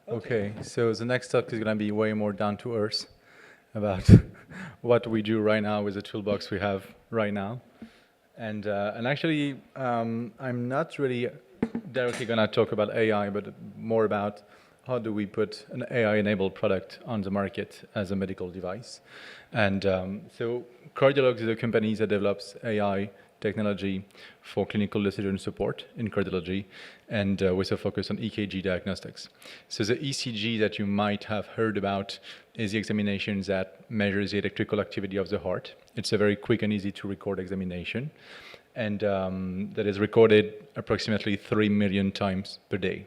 Okay, so the next talk is going to be way more down to earth about what we do right now with the toolbox we have right now. And actually, I'm not really directly going to talk about AI, but more about how do we put an AI-enabled product on the market as a medical device. And so Cardiologs is a company that develops AI technology for clinical decision support in cardiology, and with a focus on EKG diagnostics. So the ECG that you might have heard about is the examination that measures the electrical activity of the heart. It's a very quick and easy to record examination, and that is recorded approximately 3 million times per day.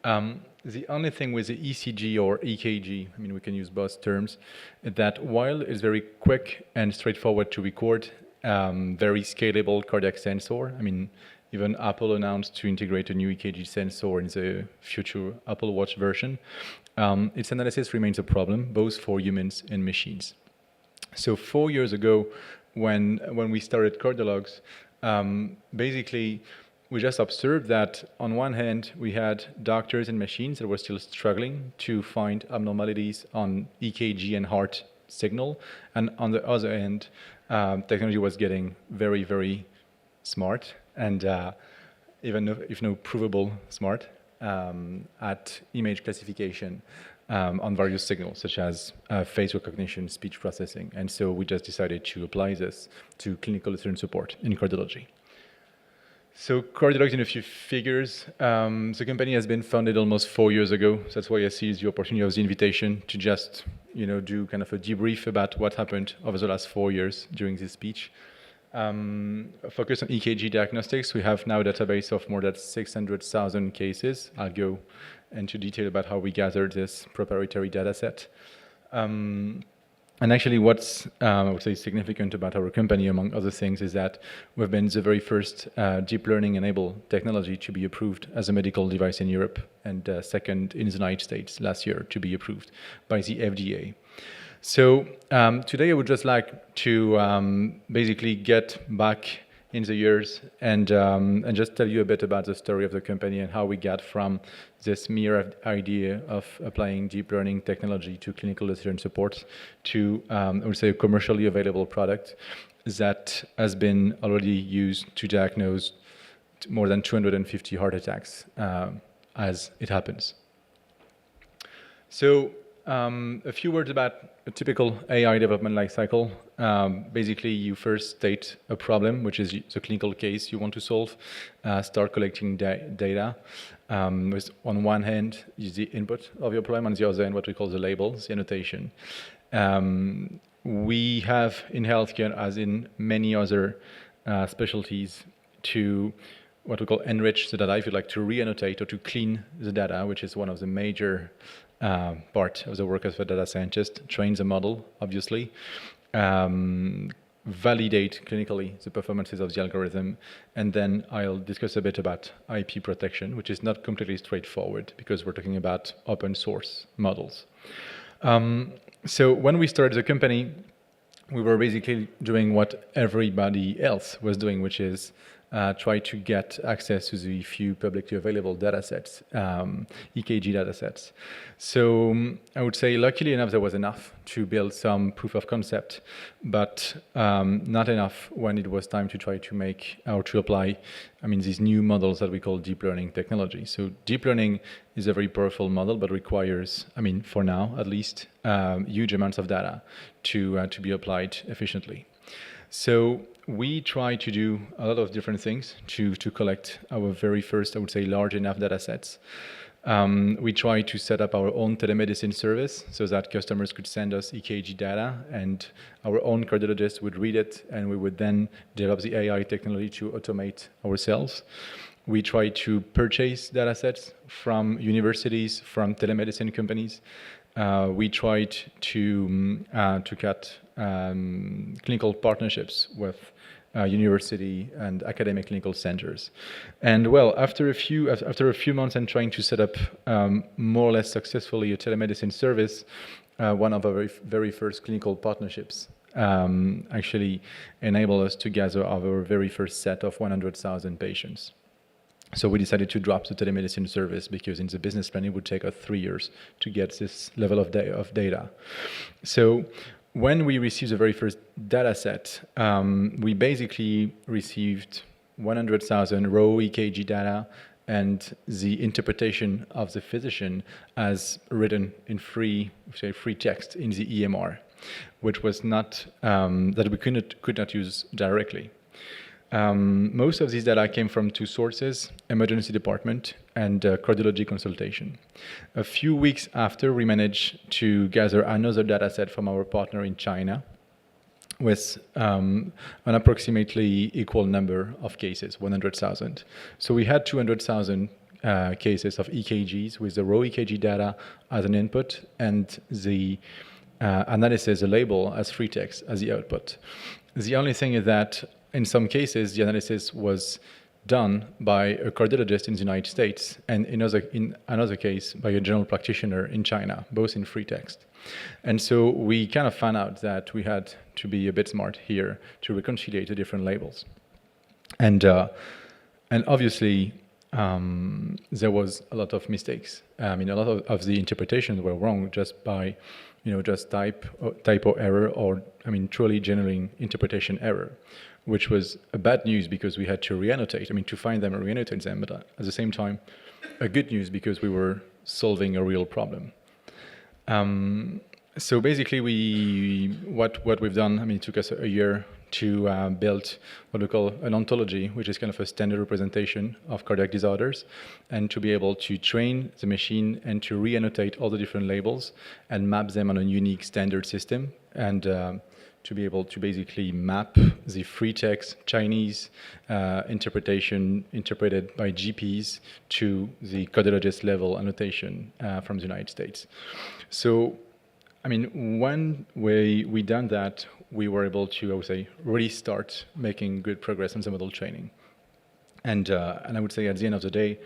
The only thing with the ECG or EKG, I mean, we can use both terms, that while it's very quick and straightforward to record, very scalable cardiac sensor. I mean, even Apple announced to integrate a new EKG sensor in the future Apple Watch version. Its analysis remains a problem, both for humans and machines. So 4 years ago, when we started Cardiologs, basically we just observed that on one hand, we had doctors and machines that were still struggling to find abnormalities on EKG and heart signal. And on the other end, technology was getting very, very smart and even if no provable smart at image classification on various signals, such as face recognition, speech processing. And so we just decided to apply this to clinical decision support in cardiology. So Cardiologs, in a few figures, the company has been founded almost 4 years ago. So that's why I see the opportunity of the invitation to just, do kind of a debrief about what happened over the last 4 years during this speech. Focus on EKG diagnostics. We have now a database of more than 600,000 cases. I'll go into detail about how we gathered this proprietary data set. And actually what's, I would say, significant about our company, among other things, is that we've been the very first deep learning-enabled technology to be approved as a medical device in Europe, and second in the United States last year to be approved by the FDA. So today I would just like to basically get back in the years and just tell you a bit about the story of the company and how we got from this mere idea of applying deep learning technology to clinical decision support to, I would say, a commercially available product that has been already used to diagnose more than 250 heart attacks as it happens. So a few words about a typical AI development lifecycle. Basically, you first state a problem, which is the clinical case you want to solve, start collecting data. With, on one hand, is the input of your problem, on the other hand, what we call the labels, the annotation. We have in healthcare, as in many other specialties, to what we call enrich the data, if you like, to re-annotate or to clean the data, which is one of the major part of the work of a data scientist. Train the model, obviously, validate clinically the performances of the algorithm, and then I'll discuss a bit about IP protection, which is not completely straightforward because we're talking about open source models. So when we started the company, we were basically doing what everybody else was doing, which is try to get access to the few publicly available data sets, EKG data sets. So I would say luckily enough there was enough to build some proof of concept, but not enough when it was time to try to make or to apply, these new models that we call deep learning technology. So deep learning is a very powerful model, but requires, for now at least, huge amounts of data to be applied efficiently. So we try to do a lot of different things to collect our very first, I would say, large enough data sets. We try to set up our own telemedicine service so that customers could send us EKG data and our own cardiologist would read it, and we would then develop the AI technology to automate ourselves. We try to purchase data sets from universities, from telemedicine companies. We tried to cut clinical partnerships with university and academic clinical centers. And well, after a few months and trying to set up more or less successfully a telemedicine service, one of our very first clinical partnerships actually enabled us to gather our very first set of 100,000 patients. So we decided to drop the telemedicine service because in the business plan, it would take us 3 years to get this level of data. So when we received the very first data set, we basically received 100,000 raw EKG data and the interpretation of the physician as written in free text in the EMR, which was not, that we could not use directly. Most of these data came from two sources: emergency department and cardiology consultation. A few weeks after, we managed to gather another data set from our partner in China with an approximately equal number of cases, 100,000. So we had 200,000 cases of EKGs with the raw EKG data as an input and the analysis, the label as free text as the output. The only thing is that in some cases, the analysis was done by a cardiologist in the United States and in another case by a general practitioner in China, both in free text. And so we kind of found out that we had to be a bit smart here to reconcile the different labels. And obviously, there was a lot of mistakes. I mean, a lot of the interpretations were wrong just by, just typo error or, truly genuine interpretation error, which was a bad news because we had to reannotate, to find them and reannotate them, but at the same time, a good news because we were solving a real problem. So basically, what we've done, it took us a year to build what we call an ontology, which is kind of a standard representation of cardiac disorders, and to be able to train the machine and to reannotate all the different labels and map them on a unique standard system, and to be able to basically map the free text Chinese interpretation interpreted by GPs to the cardiologist level annotation from the United States. So, when we done that, we were able to, I would say, really start making good progress on the model training. And I would say at the end of the day,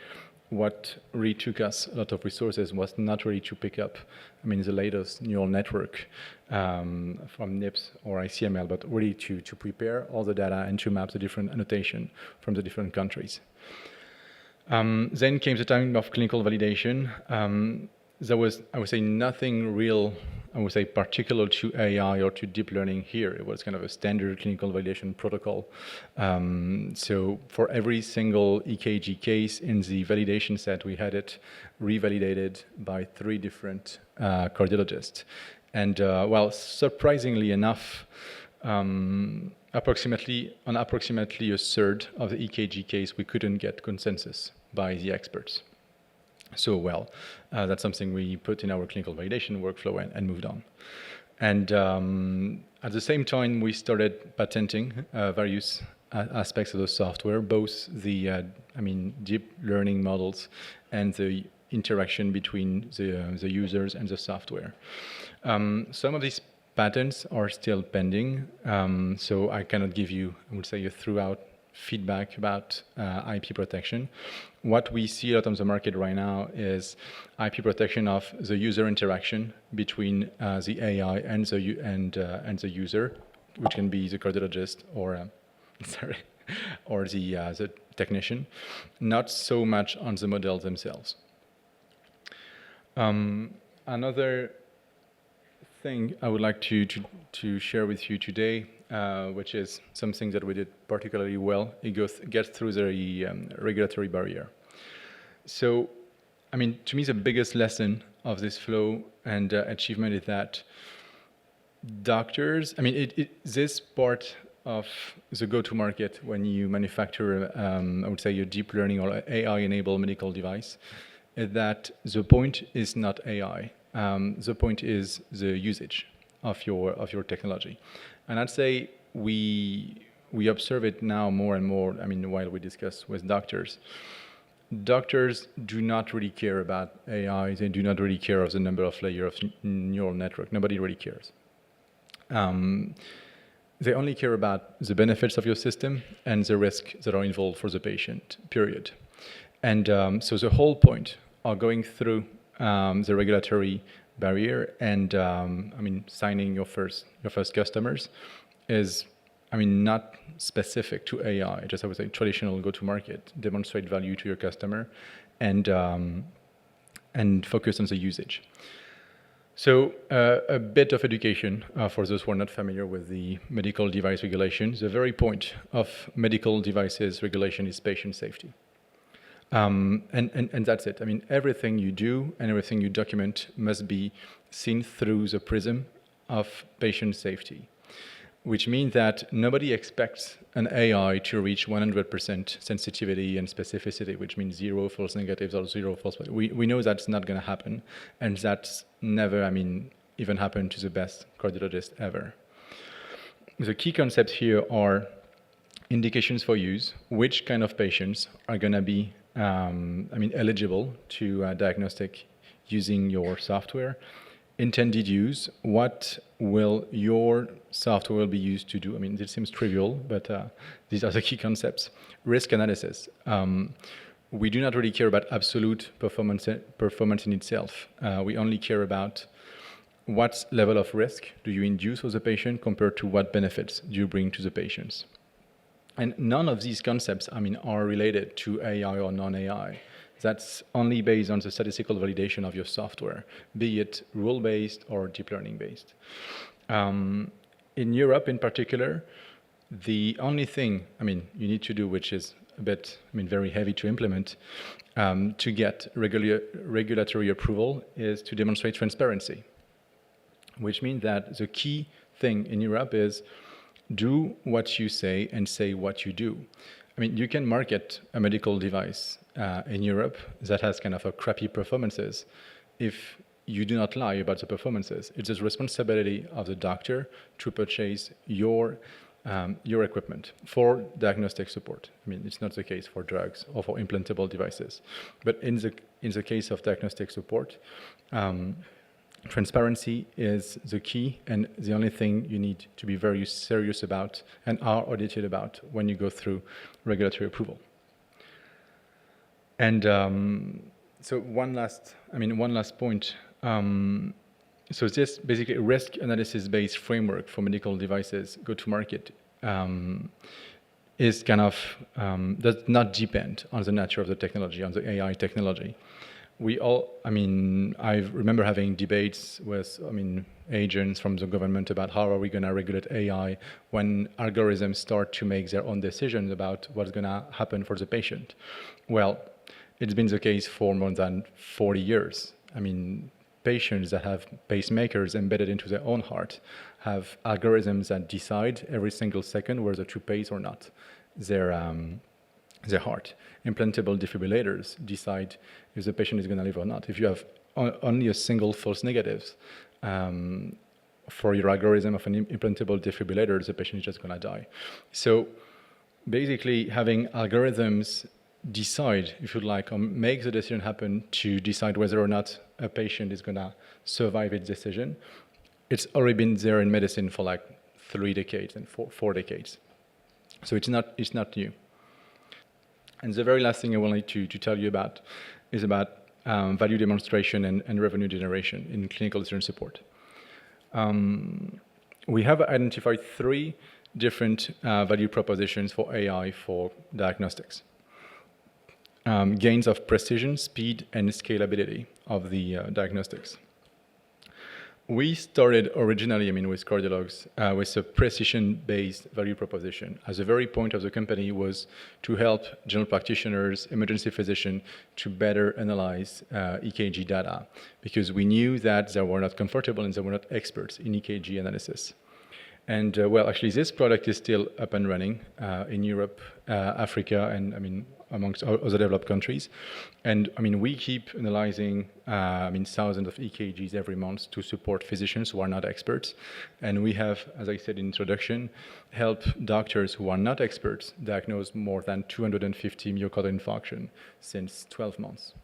what really took us a lot of resources was not really to pick up, the latest neural network from NIPS or ICML, but really to prepare all the data and to map the different annotation from the different countries. Then came the time of clinical validation. There was, I would say, nothing real, particular to AI or to deep learning here. It was kind of a standard clinical validation protocol. So for every single EKG case in the validation set, we had it revalidated by 3 different cardiologists. And surprisingly enough, approximately a third of the EKG case, we couldn't get consensus by the experts. So, that's something we put in our clinical validation workflow and moved on. And at the same time, we started patenting various aspects of the software, both the deep learning models and the interaction between the users and the software. Some of these patents are still pending, so I cannot give you, I would say, a throughout feedback about IP protection. What we see out on the market right now is IP protection of the user interaction between the AI and the user, which can be the cardiologist or or the technician, not so much on the models themselves. Another thing I would like to share with you today, which is something that we did particularly well, it gets through the regulatory barrier. So, to me, the biggest lesson of this flow and achievement is that doctors, this part of the go-to-market when you manufacture, I would say, a deep learning or AI-enabled medical device, is that the point is not AI. The point is the usage of your technology. And I'd say we observe it now more and more, while we discuss with doctors. Doctors do not really care about AI. They do not really care of the number of layers of neural network. Nobody really cares. They only care about the benefits of your system and the risks that are involved for the patient, period. And so the whole point of going through the regulatory barrier and signing your first customers is not specific to AI, just I would say traditional go-to-market, demonstrate value to your customer, and focus on the usage. So a bit of education for those who are not familiar with the medical device regulation. The very point of medical devices regulation is patient safety. And that's it. I mean, everything you do and everything you document must be seen through the prism of patient safety, which means that nobody expects an AI to reach 100% sensitivity and specificity, which means 0 false negatives or 0 false. We know that's not going to happen, and that's never, even happened to the best cardiologist ever. The key concepts here are indications for use, which kind of patients are going to be eligible to diagnostic using your software. Intended use, what will your software be used to do? This seems trivial, but these are the key concepts. Risk analysis. We do not really care about absolute performance in itself. We only care about what level of risk do you induce for the patient compared to what benefits do you bring to the patients. And none of these concepts, are related to AI or non-AI. That's only based on the statistical validation of your software, be it rule-based or deep learning-based. In Europe, in particular, the only thing, you need to do, which is a bit, very heavy to implement, to get regulatory approval, is to demonstrate transparency, which means that the key thing in Europe is do what you say and say what you do. You can market a medical device in Europe that has kind of a crappy performances if you do not lie about the performances. It's the responsibility of the doctor to purchase your equipment for diagnostic support. It's not the case for drugs or for implantable devices. But in the case of diagnostic support, transparency is the key and the only thing you need to be very serious about and are audited about when you go through regulatory approval. And so one last point. So this basically risk analysis-based framework for medical devices go-to-market is kind of does not depend on the nature of the technology, on the AI technology. We all, I remember having debates with, agents from the government about how are we going to regulate AI when algorithms start to make their own decisions about what's going to happen for the patient. Well, it's been the case for more than 40 years. Patients that have pacemakers embedded into their own heart have algorithms that decide every single second whether to pace or not their heart. Implantable defibrillators decide if the patient is going to live or not. If you have only a single false negatives for your algorithm of an implantable defibrillator, the patient is just going to die. So basically having algorithms decide, if you like, or make the decision happen to decide whether or not a patient is going to survive its decision, it's already been there in medicine for like 3 decades and 4 decades. So it's not new. And the very last thing I wanted to tell you about is about value demonstration and revenue generation in clinical decision support. We have identified 3 different value propositions for AI for diagnostics. Gains of precision, speed, and scalability of the diagnostics. We started originally, with Cardiologs, with a precision-based value proposition. As the very point of the company was to help general practitioners, emergency physicians, to better analyze EKG data, because we knew that they were not comfortable and they were not experts in EKG analysis. And actually, this product is still up and running in Europe, Africa, and amongst other developed countries. And we keep analyzing thousands of EKGs every month to support physicians who are not experts. And we have, as I said in introduction, helped doctors who are not experts diagnose more than 250 myocardial infarction since 12 months.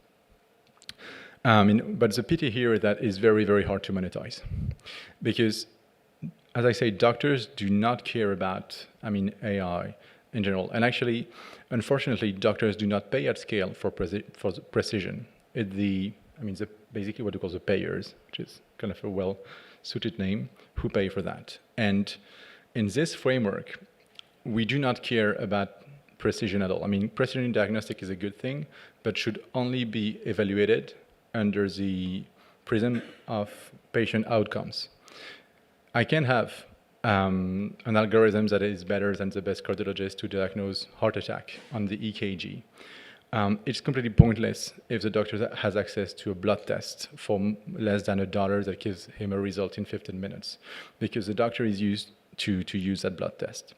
But the pity here is that it's very, very hard to monetize, because as I say, doctors do not care about, AI in general. And actually, unfortunately, doctors do not pay at scale for precision. It's basically what we call the payers, which is kind of a well-suited name, who pay for that. And in this framework, we do not care about precision at all. I mean, precision diagnostic is a good thing, but should only be evaluated under the prism of patient outcomes. I can have an algorithm that is better than the best cardiologist to diagnose heart attack on the EKG. It's completely pointless if the doctor has access to a blood test for less than $1 that gives him a result in 15 minutes, because the doctor is used to use that blood test.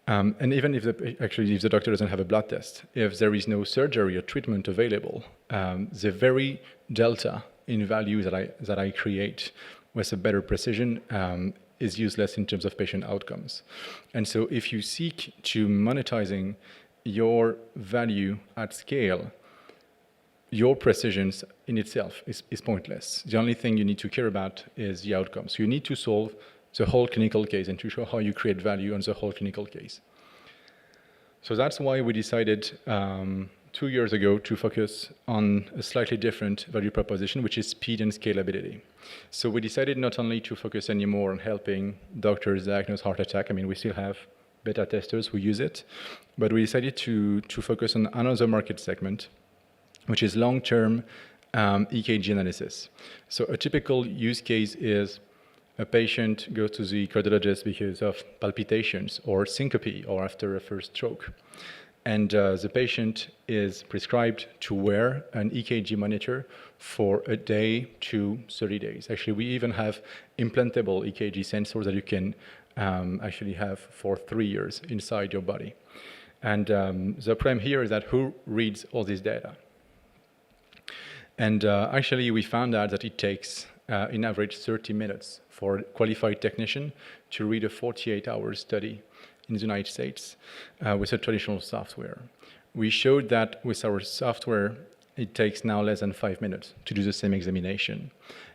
And even if the doctor doesn't have a blood test, if there is no surgery or treatment available, the very delta in value that I create with a better precision is useless in terms of patient outcomes. And so if you seek to monetizing your value at scale, your precision in itself is pointless. The only thing you need to care about is the outcomes. You need to solve the whole clinical case and to show how you create value on the whole clinical case. So that's why we decided 2 years ago to focus on a slightly different value proposition, which is speed and scalability. So we decided not only to focus anymore on helping doctors diagnose heart attack. I mean, we still have beta testers who use it, but we decided to focus on another market segment, which is long-term EKG analysis. So a typical use case is a patient goes to the cardiologist because of palpitations or syncope or after a first stroke. And the patient is prescribed to wear an EKG monitor for a day to 30 days. Actually, we even have implantable EKG sensors that you can actually have for 3 years inside your body. And the problem here is that who reads all this data? And actually, we found out that it takes, in average, 30 minutes for a qualified technician to read a 48-hour study in the United States with a traditional software. We showed that with our software, it takes now less than 5 minutes to do the same examination.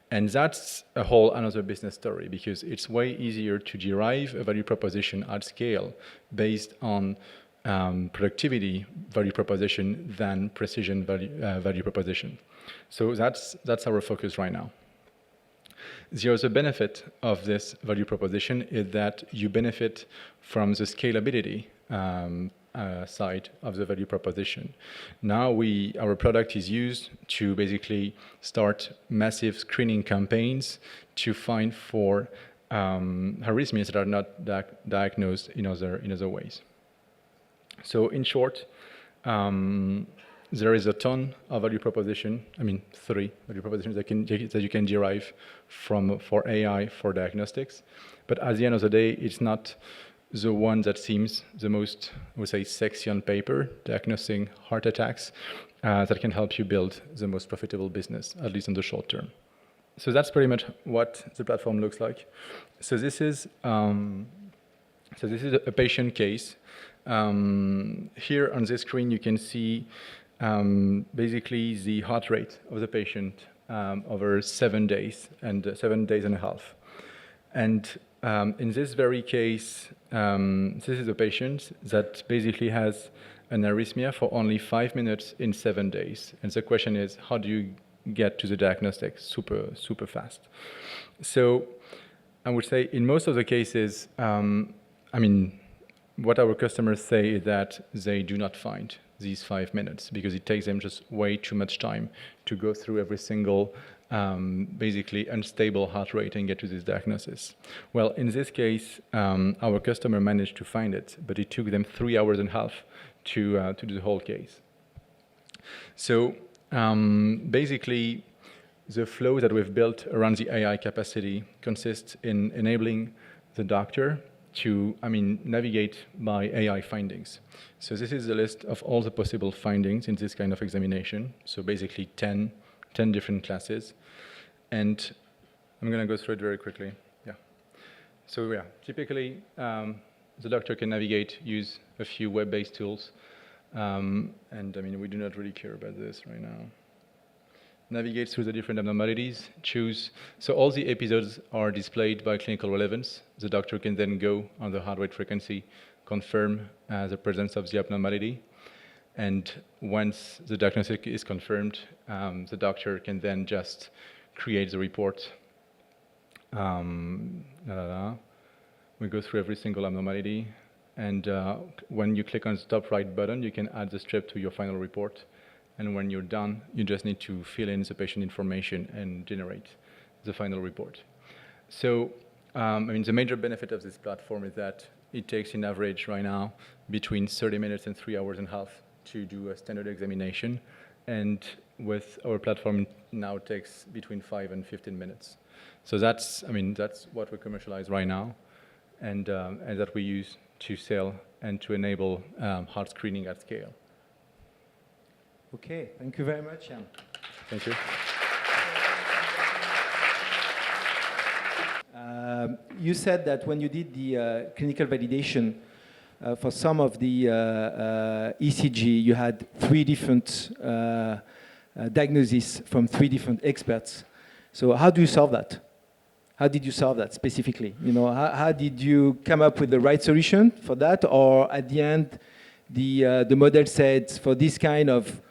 And that's a whole another business story, because it's way easier to derive a value proposition at scale based on productivity value proposition than precision value proposition. So that's our focus right now. The other benefit of this value proposition is that you benefit from the scalability side of the value proposition. Now our product is used to basically start massive screening campaigns to find for arrhythmias that are not diagnosed in other ways. So in short, there is a ton of value proposition. I mean, 3 value propositions that you can derive for AI for diagnostics. But at the end of the day, it's not the one that seems the most, I would say, sexy on paper, diagnosing heart attacks, that can help you build the most profitable business, at least in the short term. So that's pretty much what the platform looks like. So this is a patient case. Here on this screen, you can see basically the heart rate of the patient over 7 days and 7 days and a half. And in this very case, this is a patient that basically has an arrhythmia for only 5 minutes in 7 days. And the question is, how do you get to the diagnostic super fast? So I would say in most of the cases, I mean, what our customers say is that they do not find these 5 minutes because it takes them just way too much time to go through every single basically unstable heart rate and get to this diagnosis. Well, in this case, our customer managed to find it, but it took them 3 hours and a half to do the whole case. So basically, the flow that we've built around the AI capacity consists in enabling the doctor to, navigate by AI findings. So this is the list of all the possible findings in this kind of examination. So basically 10 different classes. And I'm going to go through it very quickly. Yeah. So yeah, typically the doctor can navigate, use a few web-based tools. And we do not really care about this right now. Navigate through the different abnormalities, choose. So all the episodes are displayed by clinical relevance. The doctor can then go on the heart rate frequency, confirm the presence of the abnormality. And once the diagnosis is confirmed, the doctor can then just create the report. We go through every single abnormality, and when you click on the top right button, you can add the strip to your final report. And when you're done, you just need to fill in the patient information and generate the final report. So, I mean, the major benefit of this platform is that it takes, in average right now, between 30 minutes and 3 hours and a half to do a standard examination. And with our platform now takes between 5 and 15 minutes. So that's, I mean, that's what we commercialize right now, and that we use to sell and to enable heart screening at scale. Okay, thank you very much, Yann. Thank you. You said that when you did the clinical validation for some of the ECG, you had 3 different diagnoses from 3 different experts. So how do you solve that? How did you solve that specifically? You know, how did you come up with the right solution for that? Or at the end, the model said for this kind of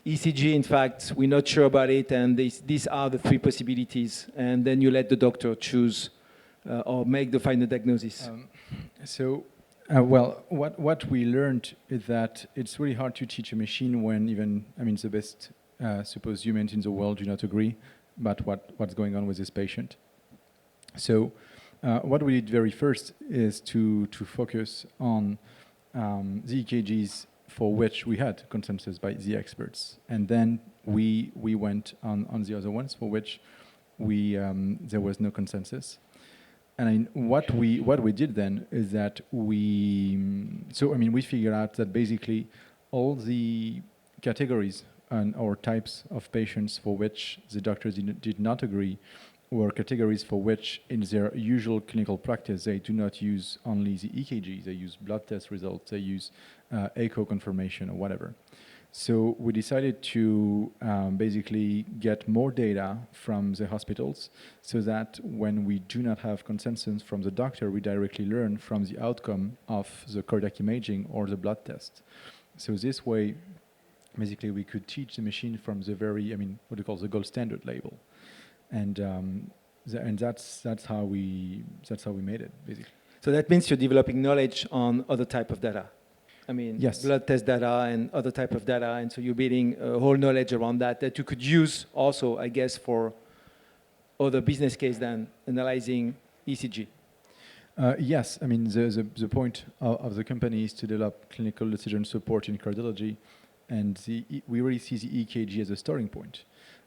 ECG, in fact, we're not sure about it, and these are the 3 possibilities, and then you let the doctor choose or make the final diagnosis. Well, what we learned is that it's really hard to teach a machine when even, I mean, the best supposed humans in the world do not agree about what's going on with this patient. So what we did very first is to focus on the EKGs for which we had consensus by the experts, and then we went on the other ones for which there was no consensus. And what we did then is that we figured out that basically all the categories or types of patients for which the doctors did not agree were categories for which in their usual clinical practice they do not use only the EKG, they use blood test results, they use echo confirmation or whatever. So we decided to basically get more data from the hospitals so that when we do not have consensus from the doctor, we directly learn from the outcome of the cardiac imaging or the blood test. So this way, basically we could teach the machine from the very, I mean, what we call the gold standard label. And that's how we made it, basically. So that means you're developing knowledge on other type of data. I mean, yes. Blood test data and other type of data, and so you're building a whole knowledge around that you could use also, I guess, for other business case than analyzing ECG. Yes, I mean, the point of the company is to develop clinical decision support in cardiology, and we really see the EKG as a starting point,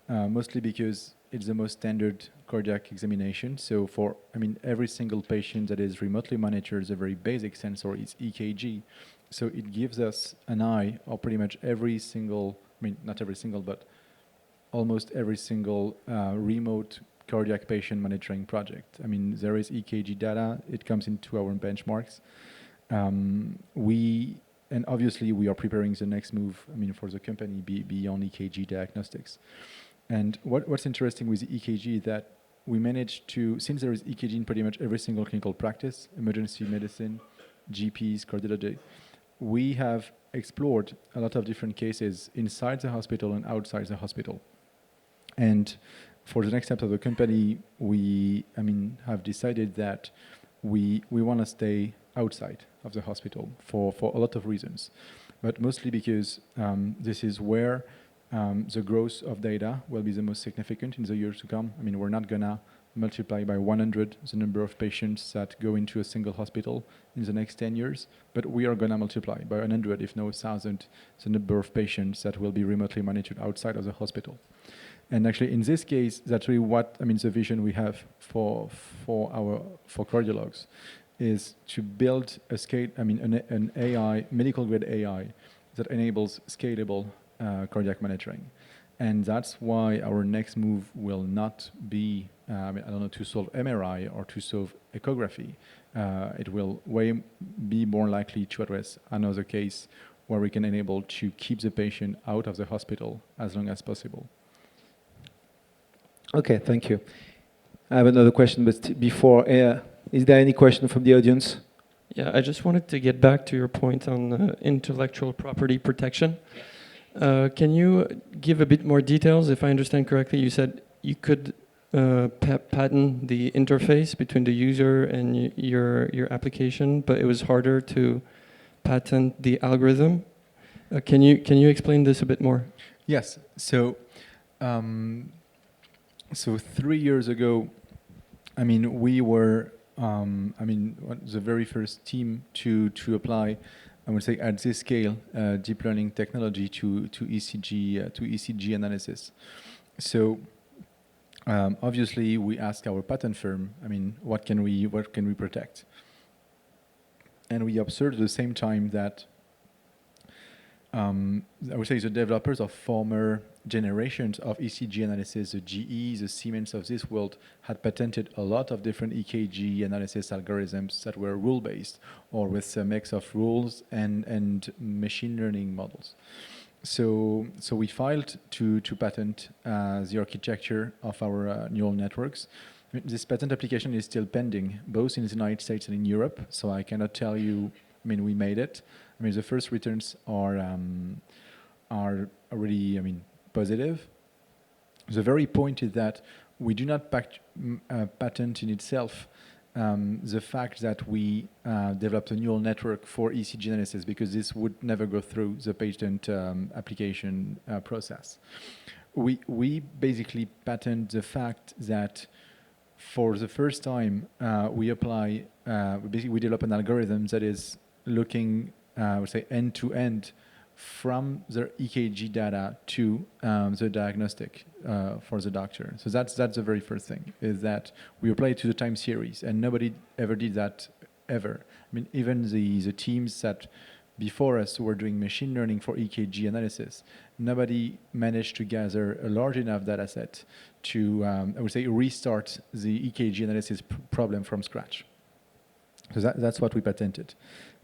mostly because it's the most standard cardiac examination. So for, I mean, every single patient that is remotely monitored, the very basic sensor is EKG. So it gives us an eye of pretty much every single, I mean, not every single, but almost every single remote cardiac patient monitoring project. I mean, there is EKG data. It comes into our benchmarks. And obviously we are preparing the next move, I mean, for the company beyond EKG diagnostics. And what's interesting with the EKG is that we managed to, since there is EKG in pretty much every single clinical practice, emergency medicine, GPs, cardiology, we have explored a lot of different cases inside the hospital and outside the hospital. And for the next step of the company, we have decided that we want to stay outside of the hospital for a lot of reasons, but mostly because this is where the growth of data will be the most significant in the years to come. I mean, we're not going to multiply by 100 the number of patients that go into a single hospital in the next 10 years, but we are going to multiply by 100, if not 1,000, the number of patients that will be remotely monitored outside of the hospital. And actually, in this case, that's really what, I mean, the vision we have for Cardiologs is to build an AI, medical grade AI that enables scalable cardiac monitoring. And that's why our next move will not be, to solve MRI or to solve echography. It will be more likely to address another case where we can enable to keep the patient out of the hospital as long as possible. Okay, thank you. I have another question, but before, is there any question from the audience? Yeah, I just wanted to get back to your point on intellectual property protection. Can you give a bit more details? If I understand correctly, you said you could patent the interface between the user and your application, but it was harder to patent the algorithm. Can you explain this a bit more? Yes. So, so 3 years ago, I mean, we were, the very first team to apply, I would say, at this scale, deep learning technology to ECG analysis. So, obviously, we asked our patent firm, I mean, what can we protect? And we observed at the same time that I would say the developers of former generations of ECG analysis, the GE, the Siemens of this world, had patented a lot of different EKG analysis algorithms that were rule-based or with a mix of rules and machine learning models. So we filed to patent the architecture of our neural networks. This patent application is still pending, both in the United States and in Europe, so I cannot tell you, I mean, we made it. I mean, the first returns are already, I mean, positive. The very point is that we do not patent in itself the fact that we developed a neural network for ECG analysis, because this would never go through the patent application process. We basically patent the fact that for the first time we develop an algorithm that is looking, I would say, end-to-end from the EKG data to the diagnostic for the doctor. So that's the very first thing, is that we apply it to the time series, and nobody ever did that ever. I mean, even the teams that before us were doing machine learning for EKG analysis, nobody managed to gather a large enough data set to, I would say, restart the EKG analysis problem from scratch. So that's what we patented.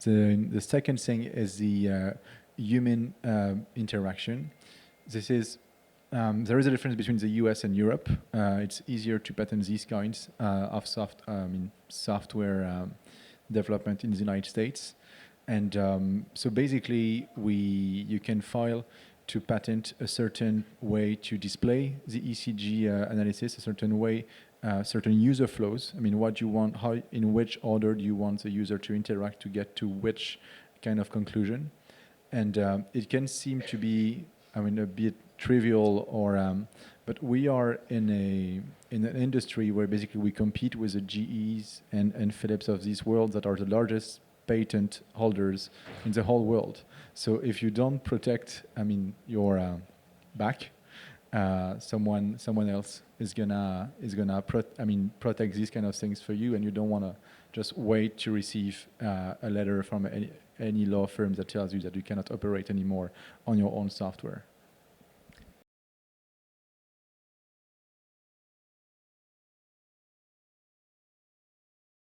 The second thing is the human interaction. This is there is a difference between the US and Europe. It's easier to patent these kinds of software development in the United States, and so basically you can file to patent a certain way to display the ECG analysis, a certain way. Certain user flows. I mean, what you want, in which order do you want the user to interact to get to which kind of conclusion? And it can seem to be, I mean, a bit trivial, or but we are in an industry where basically we compete with the GEs and Philips of this world that are the largest patent holders in the whole world. So if you don't protect, I mean, your back, someone else is gonna protect these kind of things for you, and you don't want to just wait to receive a letter from any law firm that tells you that you cannot operate anymore on your own software.